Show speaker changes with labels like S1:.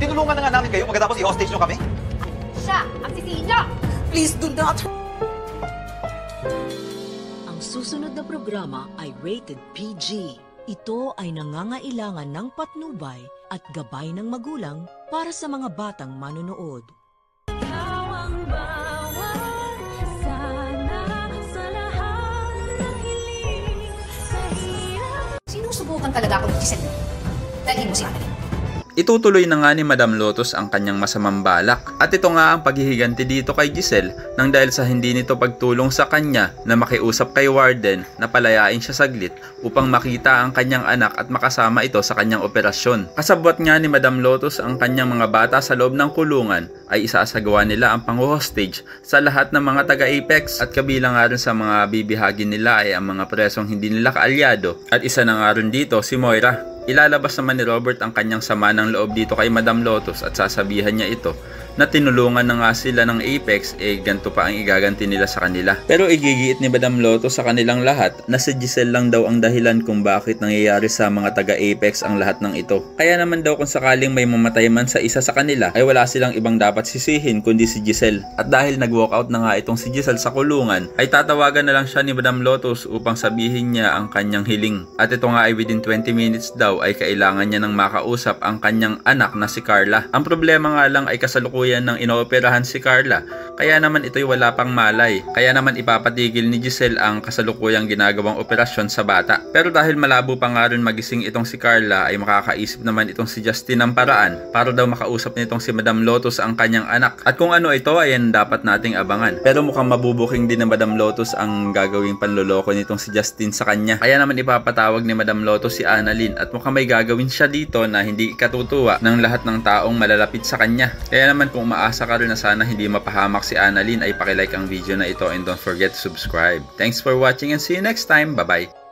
S1: Tinulungan na nga namin kayo pagkatapos i-hostage nyo kami.
S2: Siya ang sisihin niyo!
S3: Please do not.
S4: Ang susunod na programa ay rated PG. Ito ay nangangailangan ng patnubay at gabay ng magulang para sa mga batang manonood.
S2: Sinusubukan talaga ako ni Giselle. Dahil mo si Annalyn.
S5: Itutuloy na nga ni Madam Lotus ang kanyang masamang balak at ito nga ang paghihiganti dito kay Giselle nang dahil sa hindi nito pagtulong sa kanya na makiusap kay Warden na palayain siya saglit upang makita ang kanyang anak at makasama ito sa kanyang operasyon. Kasabwat nga ni Madam Lotus ang kanyang mga bata sa loob ng kulungan ay isaasagawa nila ang pang-hostage sa lahat ng mga taga-Apex at kabilang nga rin sa mga bibihagi nila ay ang mga presong hindi nila kaalyado at isa na nga rin dito si Moira. Ilalabas naman ni Robert ang kanyang sama ng loob dito kay Madam Lotus at sasabihan niya ito na tinulungan na nga sila ng Apex ganito pa ang igaganti nila sa kanila. Pero igigiit ni Madam Lotus sa kanilang lahat na si Giselle lang daw ang dahilan kung bakit nangyayari sa mga taga-Apex ang lahat ng ito. Kaya naman daw kung sakaling may mamatay man sa isa sa kanila ay wala silang ibang dapat sisihin kundi si Giselle. At dahil nag-walkout na nga itong si Giselle sa kulungan ay tatawagan na lang siya ni Madam Lotus upang sabihin niya ang kanyang hiling. At ito nga ay within 20 minutes daw ay kailangan niya ng makausap ang kanyang anak na si Carla. Ang problema nga lang ay kasalukuyan ng inooperahan si Carla, kaya naman ito'y wala pang malay. Kaya naman ipapatigil ni Giselle ang kasalukuyang ginagawang operasyon sa bata. Pero dahil malabo pa nga rin magising itong si Carla ay makakaisip naman itong si Justin ng paraan para daw makausap nitong si Madam Lotus ang kanyang anak. At kung ano ito ay dapat nating abangan. Pero mukhang mabubuking din na Madam Lotus ang gagawing panloloko nitong si Justin sa kanya. Kaya naman ipapatawag ni Madam Lotus si Annalyn at mukhang may gagawin siya dito na hindi ikatutuwa ng lahat ng taong malalapit sa kanya. Kaya naman kung umaasa ka rin na sana hindi mapahamak si Annalyn ay pakilike ang video na ito and don't forget to subscribe. Thanks for watching and see you next time. Bye bye!